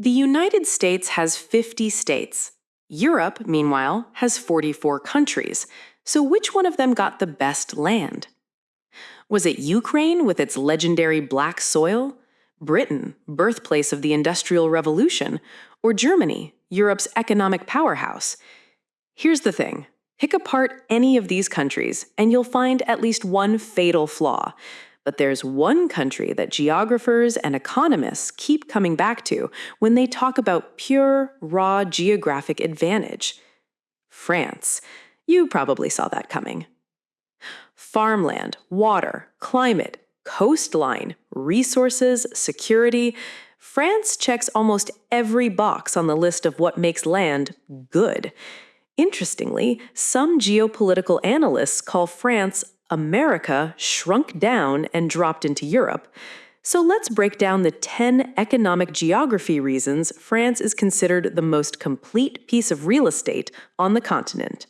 The United States has 50 states. Europe, meanwhile, has 44 countries. So which one of them got the best land? Was it Ukraine with its legendary black soil? Britain, birthplace of the Industrial Revolution? Or Germany, Europe's economic powerhouse? Here's the thing. Pick apart any of these countries, and you'll find at least one fatal flaw. But there's one country that geographers and economists keep coming back to when they talk about pure, raw geographic advantage. France. You probably saw that coming. Farmland, water, climate, coastline, resources, security. France checks almost every box on the list of what makes land good. Interestingly, some geopolitical analysts call France America shrunk down and dropped into Europe. So let's break down the 10 economic geography reasons France is considered the most complete piece of real estate on the continent.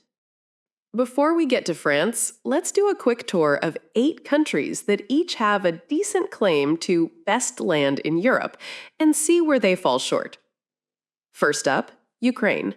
Before we get to France, let's do a quick tour of 8 countries that each have a decent claim to best land in Europe and see where they fall short. First up, Ukraine.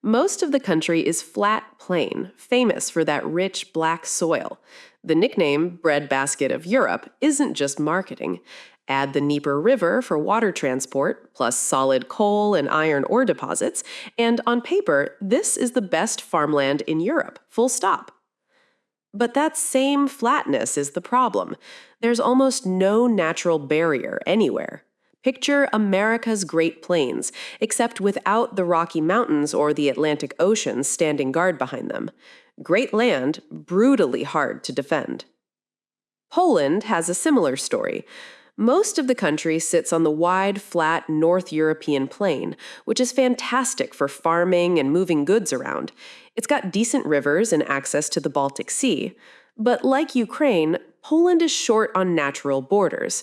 Most of the country is flat plain, famous for that rich black soil. The nickname breadbasket of Europe isn't just marketing. Add the Dnieper River for water transport, plus solid coal and iron ore deposits, and on paper, this is the best farmland in Europe, full stop. But that same flatness is the problem. There's almost no natural barrier anywhere. Picture America's Great Plains, except without the Rocky Mountains or the Atlantic Ocean standing guard behind them. Great land, brutally hard to defend. Poland has a similar story. Most of the country sits on the wide, flat North European plain, which is fantastic for farming and moving goods around. It's got decent rivers and access to the Baltic Sea. But like Ukraine, Poland is short on natural borders.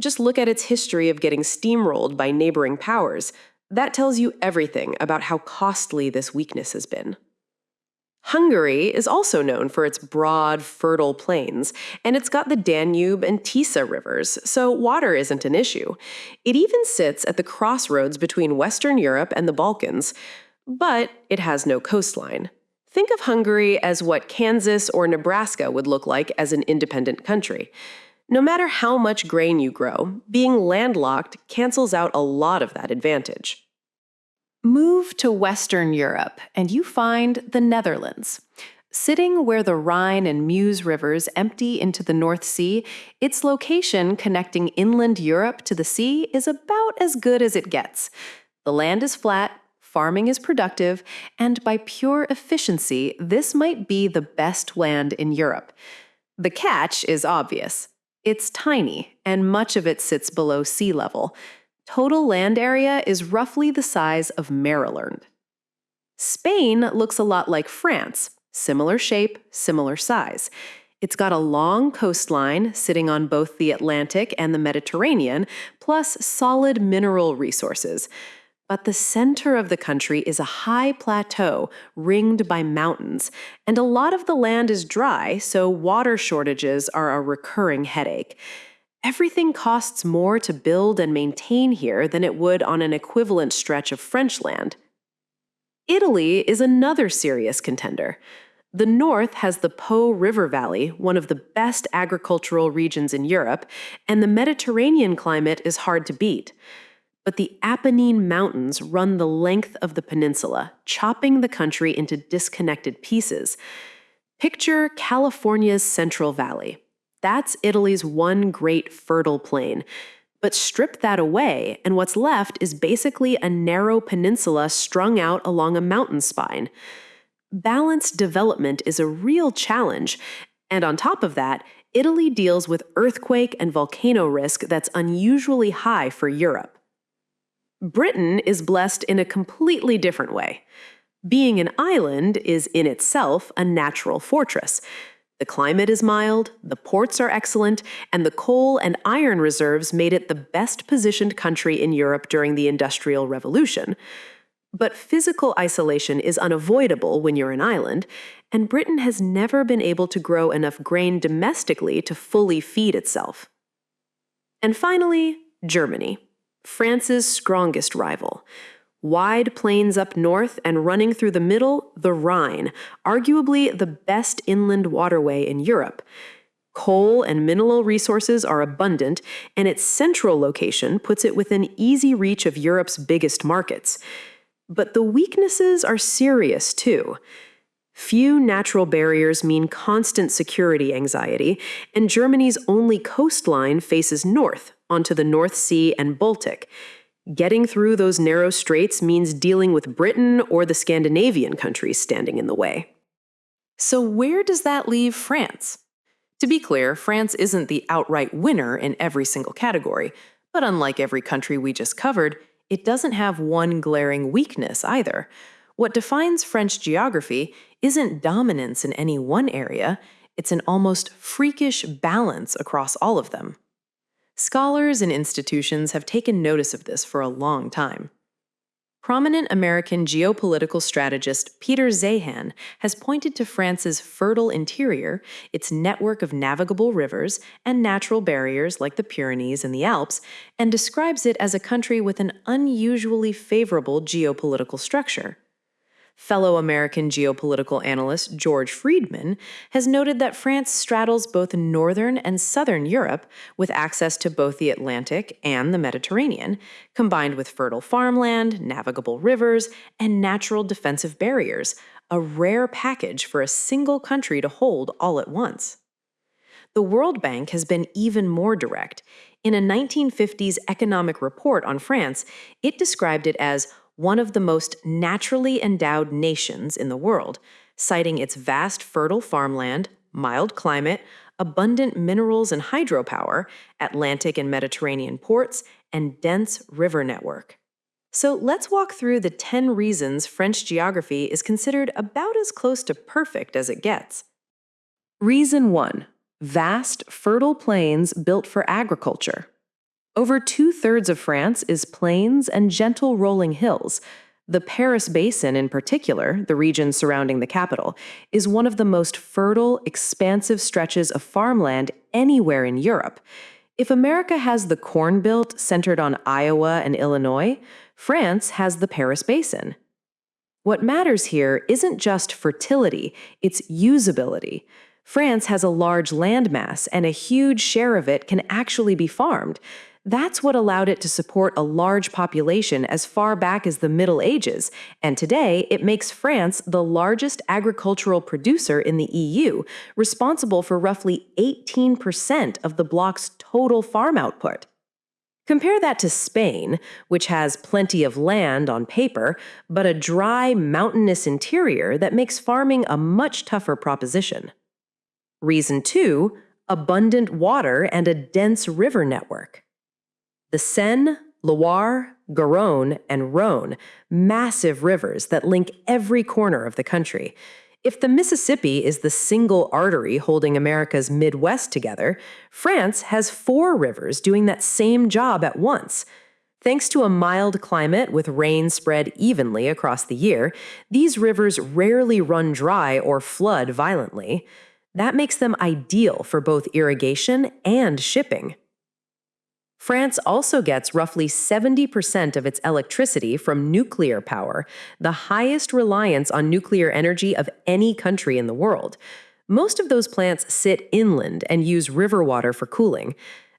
Just look at its history of getting steamrolled by neighboring powers. That tells you everything about how costly this weakness has been. Hungary is also known for its broad, fertile plains, and it's got the Danube and Tisa rivers, so water isn't an issue. It even sits at the crossroads between Western Europe and the Balkans, but it has no coastline. Think of Hungary as what Kansas or Nebraska would look like as an independent country. No matter how much grain you grow, being landlocked cancels out a lot of that advantage. Move to Western Europe, and you find the Netherlands. Sitting where the Rhine and Meuse rivers empty into the North Sea, its location connecting inland Europe to the sea is about as good as it gets. The land is flat, farming is productive, and by pure efficiency, this might be the best land in Europe. The catch is obvious. It's tiny, and much of it sits below sea level. Total land area is roughly the size of Maryland. Spain looks a lot like France, similar shape, similar size. It's got a long coastline sitting on both the Atlantic and the Mediterranean, plus solid mineral resources. But the center of the country is a high plateau ringed by mountains, and a lot of the land is dry, so water shortages are a recurring headache. Everything costs more to build and maintain here than it would on an equivalent stretch of French land. Italy is another serious contender. The north has the Po River Valley, one of the best agricultural regions in Europe, and the Mediterranean climate is hard to beat. But the Apennine Mountains run the length of the peninsula, chopping the country into disconnected pieces. Picture California's Central Valley. That's Italy's one great fertile plain. But strip that away, and what's left is basically a narrow peninsula strung out along a mountain spine. Balanced development is a real challenge, and on top of that, Italy deals with earthquake and volcano risk that's unusually high for Europe. Britain is blessed in a completely different way. Being an island is in itself a natural fortress. The climate is mild, the ports are excellent, and the coal and iron reserves made it the best-positioned country in Europe during the Industrial Revolution. But physical isolation is unavoidable when you're an island, and Britain has never been able to grow enough grain domestically to fully feed itself. And finally, Germany. France's strongest rival. Wide plains up north and running through the middle, the Rhine, arguably the best inland waterway in Europe. Coal and mineral resources are abundant, and its central location puts it within easy reach of Europe's biggest markets. But the weaknesses are serious, too. Few natural barriers mean constant security anxiety, and Germany's only coastline faces north, onto the North Sea and Baltic. Getting through those narrow straits means dealing with Britain or the Scandinavian countries standing in the way. So where does that leave France? To be clear, France isn't the outright winner in every single category, but unlike every country we just covered, it doesn't have one glaring weakness either. What defines French geography isn't dominance in any one area, it's an almost freakish balance across all of them. Scholars and institutions have taken notice of this for a long time. Prominent American geopolitical strategist Peter Zeihan has pointed to France's fertile interior, its network of navigable rivers, and natural barriers like the Pyrenees and the Alps, and describes it as a country with an unusually favorable geopolitical structure. Fellow American geopolitical analyst George Friedman has noted that France straddles both northern and southern Europe with access to both the Atlantic and the Mediterranean, combined with fertile farmland, navigable rivers, and natural defensive barriers, a rare package for a single country to hold all at once. The World Bank has been even more direct. In a 1950s economic report on France, it described it as one of the most naturally endowed nations in the world, citing its vast fertile farmland, mild climate, abundant minerals and hydropower, Atlantic and Mediterranean ports, and dense river network. So let's walk through the 10 reasons French geography is considered about as close to perfect as it gets. Reason 1. Vast, fertile plains built for agriculture. Over 2/3 of France is plains and gentle rolling hills. The Paris Basin in particular, the region surrounding the capital, is one of the most fertile, expansive stretches of farmland anywhere in Europe. If America has the Corn Belt centered on Iowa and Illinois, France has the Paris Basin. What matters here isn't just fertility, it's usability. France has a large landmass, and a huge share of it can actually be farmed. That's what allowed it to support a large population as far back as the Middle Ages, and today it makes France the largest agricultural producer in the EU, responsible for roughly 18% of the bloc's total farm output. Compare that to Spain, which has plenty of land on paper, but a dry, mountainous interior that makes farming a much tougher proposition. Reason 2, abundant water and a dense river network. The Seine, Loire, Garonne, and Rhône, massive rivers that link every corner of the country. If the Mississippi is the single artery holding America's Midwest together, France has 4 rivers doing that same job at once. Thanks to a mild climate with rain spread evenly across the year, these rivers rarely run dry or flood violently. That makes them ideal for both irrigation and shipping. France also gets roughly 70% of its electricity from nuclear power, the highest reliance on nuclear energy of any country in the world. Most of those plants sit inland and use river water for cooling.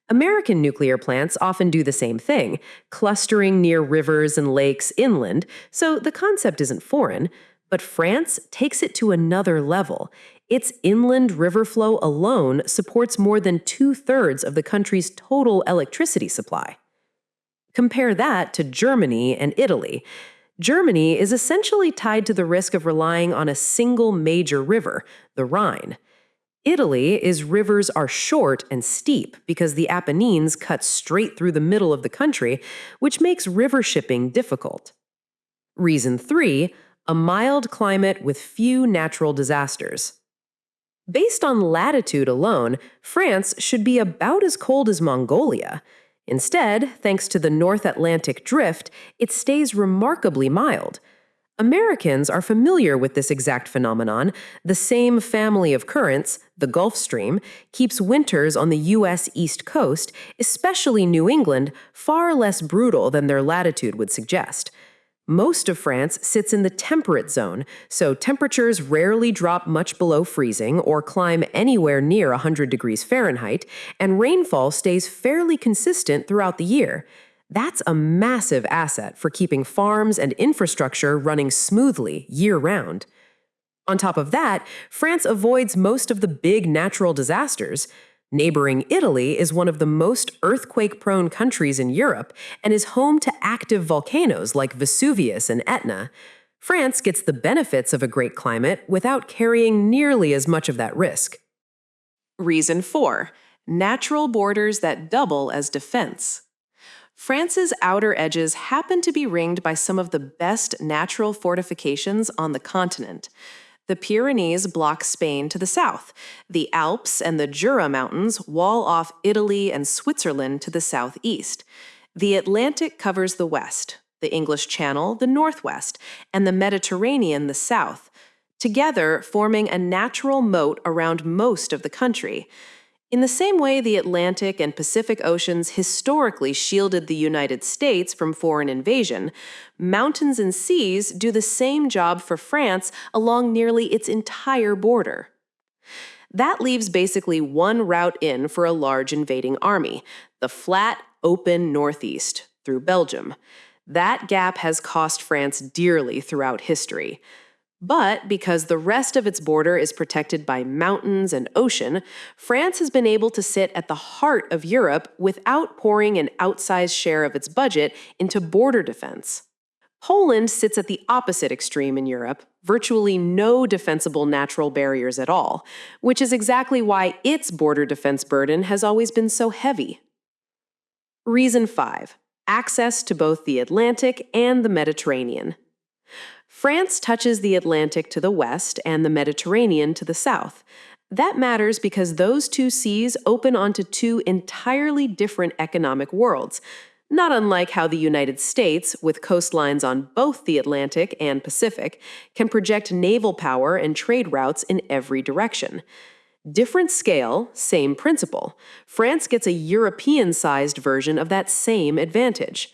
American nuclear plants often do the same thing, clustering near rivers and lakes inland, so the concept isn't foreign. But France takes it to another level. Its inland river flow alone supports more than 2/3 of the country's total electricity supply. Compare that to Germany and Italy. Germany is essentially tied to the risk of relying on a single major river, the Rhine. Italy's rivers are short and steep because the Apennines cut straight through the middle of the country, which makes river shipping difficult. Reason 3, a mild climate with few natural disasters. Based on latitude alone, France should be about as cold as Mongolia. Instead, thanks to the North Atlantic drift, it stays remarkably mild. Americans are familiar with this exact phenomenon. The same family of currents, the Gulf Stream, keeps winters on the U.S. East Coast, especially New England, far less brutal than their latitude would suggest. Most of France sits in the temperate zone, so temperatures rarely drop much below freezing or climb anywhere near 100 degrees Fahrenheit, and rainfall stays fairly consistent throughout the year. That's a massive asset for keeping farms and infrastructure running smoothly year-round. On top of that, France avoids most of the big natural disasters. Neighboring Italy is one of the most earthquake-prone countries in Europe and is home to active volcanoes like Vesuvius and Etna. France gets the benefits of a great climate without carrying nearly as much of that risk. Reason 4. Natural borders that double as defense. France's outer edges happen to be ringed by some of the best natural fortifications on the continent. The Pyrenees block Spain to the south. The Alps and the Jura Mountains wall off Italy and Switzerland to the southeast. The Atlantic covers the west, the English Channel the northwest, and the Mediterranean the south, together forming a natural moat around most of the country. In the same way the Atlantic and Pacific Oceans historically shielded the United States from foreign invasion, mountains and seas do the same job for France along nearly its entire border. That leaves basically one route in for a large invading army, the flat, open northeast, through Belgium. That gap has cost France dearly throughout history. But because the rest of its border is protected by mountains and ocean, France has been able to sit at the heart of Europe without pouring an outsized share of its budget into border defense. Poland sits at the opposite extreme in Europe, virtually no defensible natural barriers at all, which is exactly why its border defense burden has always been so heavy. Reason 5. Access to both the Atlantic and the Mediterranean. France touches the Atlantic to the west and the Mediterranean to the south. That matters because those two seas open onto two entirely different economic worlds, not unlike how the United States, with coastlines on both the Atlantic and Pacific, can project naval power and trade routes in every direction. Different scale, same principle. France gets a European-sized version of that same advantage.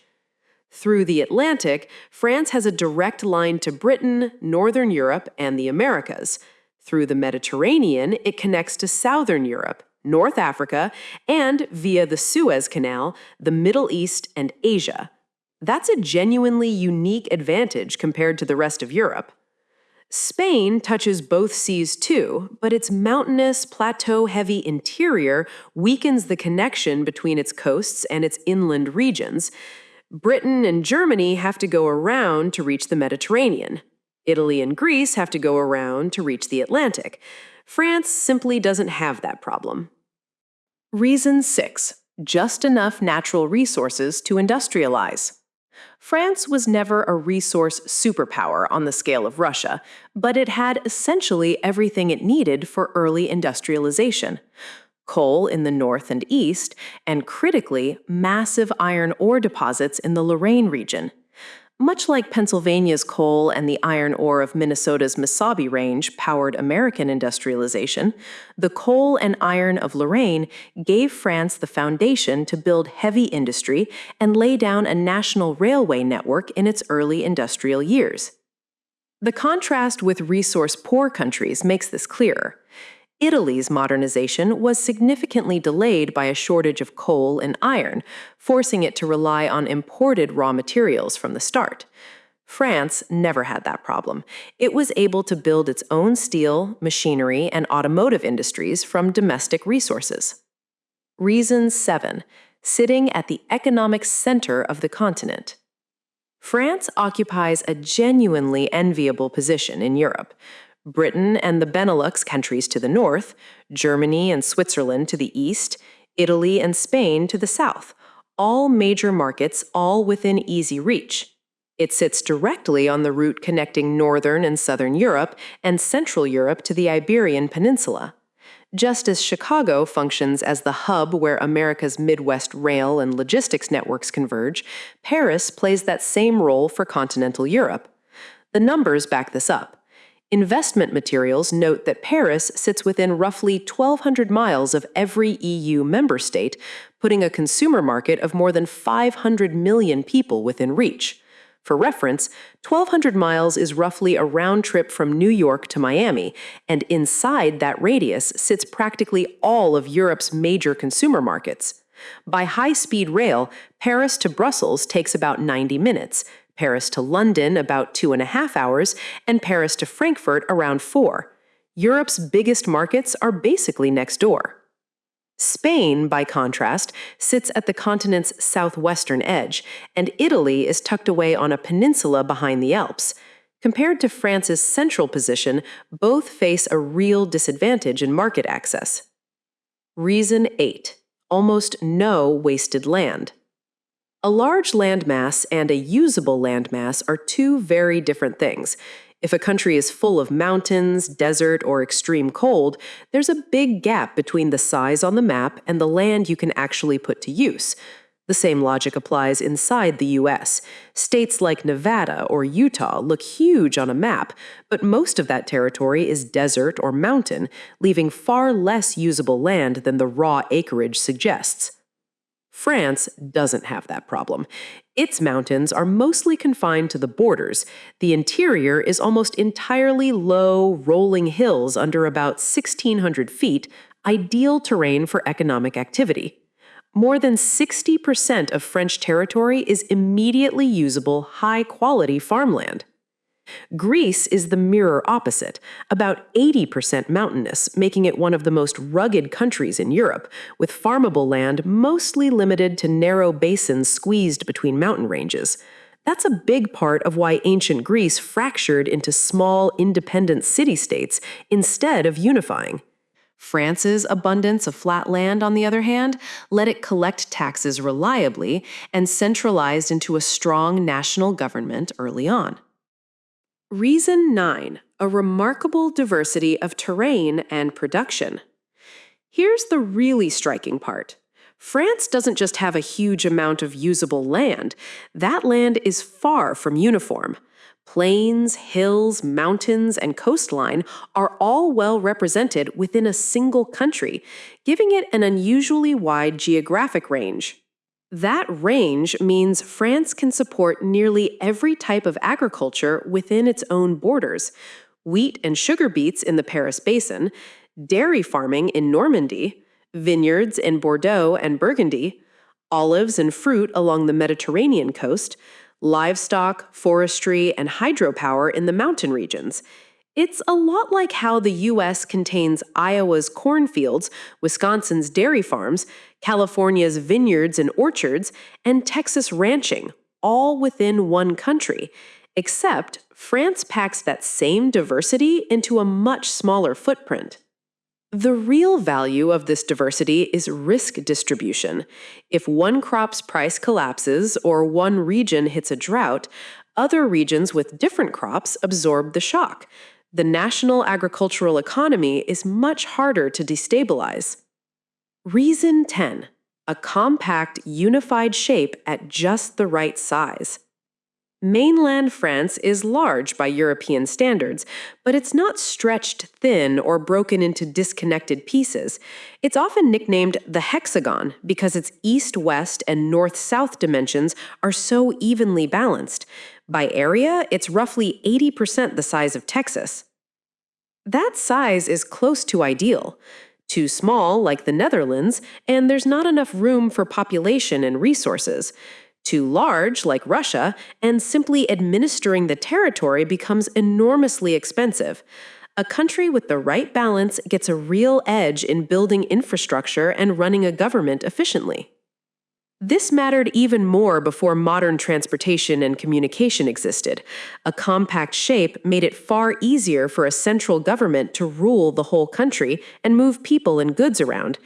Through the Atlantic, France has a direct line to Britain, Northern Europe, and the Americas. Through the Mediterranean, it connects to Southern Europe, North Africa, and, via the Suez Canal, the Middle East and Asia. That's a genuinely unique advantage compared to the rest of Europe. Spain touches both seas too, but its mountainous, plateau-heavy interior weakens the connection between its coasts and its inland regions. Britain and Germany have to go around to reach the Mediterranean. Italy and Greece have to go around to reach the Atlantic. France simply doesn't have that problem. Reason 6. Just enough natural resources to industrialize. France was never a resource superpower on the scale of Russia, but it had essentially everything it needed for early industrialization. Coal in the north and east, and critically, massive iron ore deposits in the Lorraine region. Much like Pennsylvania's coal and the iron ore of Minnesota's Mesabi Range powered American industrialization, the coal and iron of Lorraine gave France the foundation to build heavy industry and lay down a national railway network in its early industrial years. The contrast with resource-poor countries makes this clearer. Italy's modernization was significantly delayed by a shortage of coal and iron, forcing it to rely on imported raw materials from the start. France never had that problem. It was able to build its own steel, machinery, and automotive industries from domestic resources. Reason 7. Sitting at the economic center of the continent. France occupies a genuinely enviable position in Europe. Britain and the Benelux countries to the north, Germany and Switzerland to the east, Italy and Spain to the south, all major markets, all within easy reach. It sits directly on the route connecting northern and southern Europe and central Europe to the Iberian Peninsula. Just as Chicago functions as the hub where America's Midwest rail and logistics networks converge, Paris plays that same role for continental Europe. The numbers back this up. Investment materials note that Paris sits within roughly 1,200 miles of every EU member state, putting a consumer market of more than 500 million people within reach. For reference, 1,200 miles is roughly a round trip from New York to Miami, and inside that radius sits practically all of Europe's major consumer markets. By high-speed rail, Paris to Brussels takes about 90 minutes, Paris to London about 2.5 hours, and Paris to Frankfurt around 4. Europe's biggest markets are basically next door. Spain, by contrast, sits at the continent's southwestern edge, and Italy is tucked away on a peninsula behind the Alps. Compared to France's central position, both face a real disadvantage in market access. Reason 8. Almost no wasted land. A large landmass and a usable landmass are two very different things. If a country is full of mountains, desert, or extreme cold, there's a big gap between the size on the map and the land you can actually put to use. The same logic applies inside the US. States like Nevada or Utah look huge on a map, but most of that territory is desert or mountain, leaving far less usable land than the raw acreage suggests. France doesn't have that problem. Its mountains are mostly confined to the borders. The interior is almost entirely low, rolling hills under about 1,600 feet, ideal terrain for economic activity. More than 60% of French territory is immediately usable, high-quality farmland. Greece is the mirror opposite, about 80% mountainous, making it one of the most rugged countries in Europe, with farmable land mostly limited to narrow basins squeezed between mountain ranges. That's a big part of why ancient Greece fractured into small, independent city-states instead of unifying. France's abundance of flat land, on the other hand, let it collect taxes reliably and centralized into a strong national government early on. Reason 9. A remarkable diversity of terrain and production. Here's the really striking part. France doesn't just have a huge amount of usable land. That land is far from uniform. Plains, hills, mountains, and coastline are all well represented within a single country, giving it an unusually wide geographic range. That range means France can support nearly every type of agriculture within its own borders: wheat and sugar beets in the Paris Basin, dairy farming in Normandy, vineyards in Bordeaux and Burgundy, olives and fruit along the Mediterranean coast, livestock, forestry, and hydropower in the mountain regions. It's a lot like how the U.S. contains Iowa's cornfields, Wisconsin's dairy farms, California's vineyards and orchards, and Texas ranching, all within one country. Except France packs that same diversity into a much smaller footprint. The real value of this diversity is risk distribution. If one crop's price collapses or one region hits a drought, other regions with different crops absorb the shock. The national agricultural economy is much harder to destabilize. Reason 10. A compact, unified shape at just the right size. Mainland France is large by European standards, but it's not stretched thin or broken into disconnected pieces. It's often nicknamed the hexagon because its east-west and north-south dimensions are so evenly balanced. By area, it's roughly 80% the size of Texas. That size is close to ideal. Too small, like the Netherlands, and there's not enough room for population and resources. Too large, like Russia, and simply administering the territory becomes enormously expensive. A country with the right balance gets a real edge in building infrastructure and running a government efficiently. This mattered even more before modern transportation and communication existed. A compact shape made it far easier for a central government to rule the whole country and move people and goods around.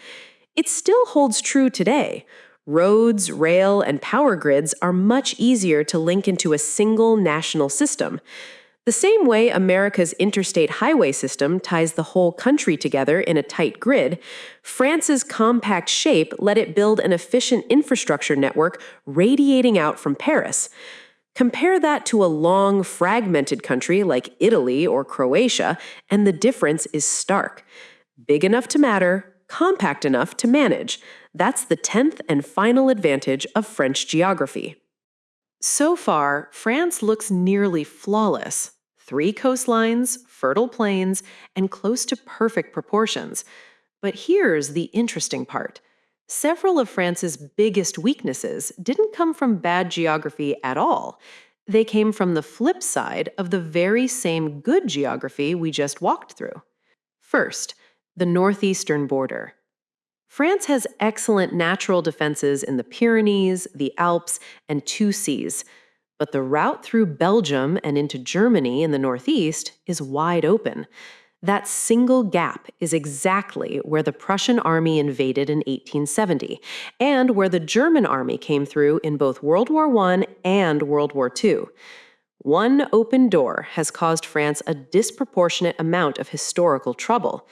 It still holds true today. Roads, rail, and power grids are much easier to link into a single national system. The same way America's interstate highway system ties the whole country together in a tight grid, France's compact shape let it build an efficient infrastructure network radiating out from Paris. Compare that to a long, fragmented country like Italy or Croatia, and the difference is stark. Big enough to matter, compact enough to manage. That's the 10th and final advantage of French geography. So far, France looks nearly flawless. 3 coastlines, fertile plains, and close to perfect proportions. But here's the interesting part. Several of France's biggest weaknesses didn't come from bad geography at all. They came from the flip side of the very same good geography we just walked through. First, the northeastern border. France has excellent natural defenses in the Pyrenees, the Alps, and 2 seas. But the route through Belgium and into Germany in the northeast is wide open. That single gap is exactly where the Prussian army invaded in 1870, and where the German army came through in both World War I and World War II. One open door has caused France a disproportionate amount of historical trouble.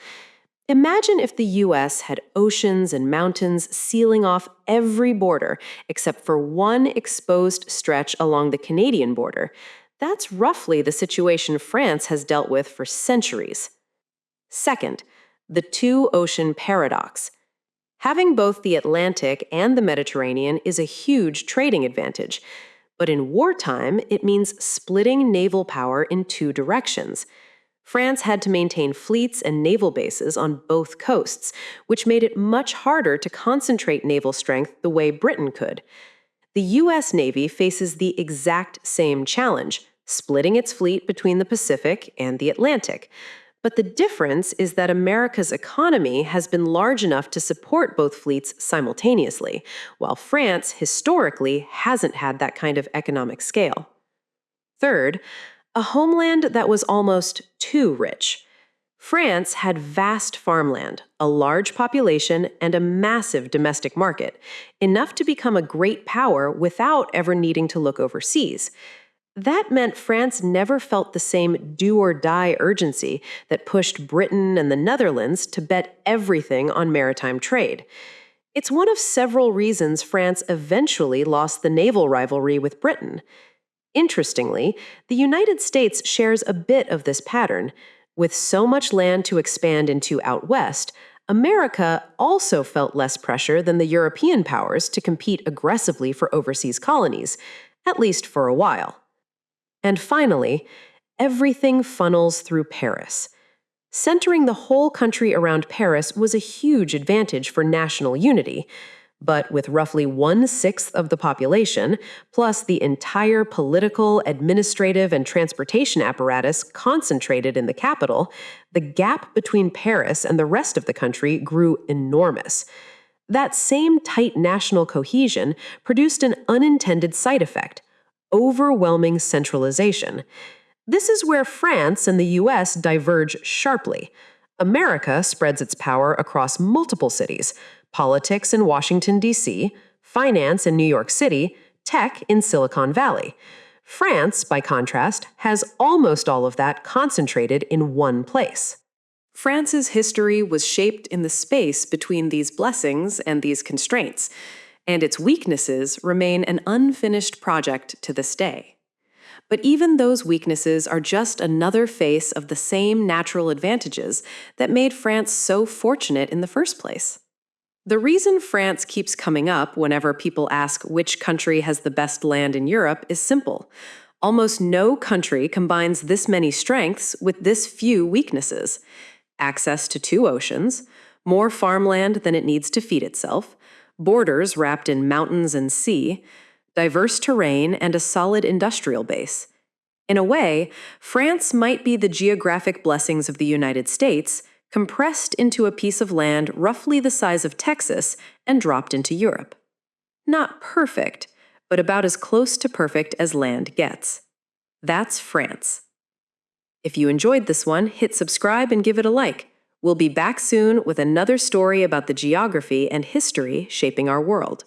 Imagine if the US had oceans and mountains sealing off every border except for one exposed stretch along the Canadian border. That's roughly the situation France has dealt with for centuries. Second, the two-ocean paradox. Having both the Atlantic and the Mediterranean is a huge trading advantage, but in wartime, it means splitting naval power in 2 directions. France had to maintain fleets and naval bases on both coasts, which made it much harder to concentrate naval strength the way Britain could. The U.S. Navy faces the exact same challenge, splitting its fleet between the Pacific and the Atlantic. But the difference is that America's economy has been large enough to support both fleets simultaneously, while France historically hasn't had that kind of economic scale. Third, a homeland that was almost too rich. France had vast farmland, a large population, and a massive domestic market, enough to become a great power without ever needing to look overseas. That meant France never felt the same do-or-die urgency that pushed Britain and the Netherlands to bet everything on maritime trade. It's one of several reasons France eventually lost the naval rivalry with Britain. Interestingly, the United States shares a bit of this pattern. With so much land to expand into out west, America also felt less pressure than the European powers to compete aggressively for overseas colonies, at least for a while. And finally, everything funnels through Paris. Centering the whole country around Paris was a huge advantage for national unity. But with roughly 1/6 of the population, plus the entire political, administrative, and transportation apparatus concentrated in the capital, the gap between Paris and the rest of the country grew enormous. That same tight national cohesion produced an unintended side effect: overwhelming centralization. This is where France and the US diverge sharply. America spreads its power across multiple cities: politics in Washington, D.C., finance in New York City, tech in Silicon Valley. France, by contrast, has almost all of that concentrated in one place. France's history was shaped in the space between these blessings and these constraints, and its weaknesses remain an unfinished project to this day. But even those weaknesses are just another face of the same natural advantages that made France so fortunate in the first place. The reason France keeps coming up whenever people ask which country has the best land in Europe is simple. Almost no country combines this many strengths with this few weaknesses: access to 2 oceans, more farmland than it needs to feed itself, borders wrapped in mountains and sea, diverse terrain, and a solid industrial base. In a way, France might be the geographic blessings of the United States, compressed into a piece of land roughly the size of Texas and dropped into Europe. Not perfect, but about as close to perfect as land gets. That's France. If you enjoyed this one, hit subscribe and give it a like. We'll be back soon with another story about the geography and history shaping our world.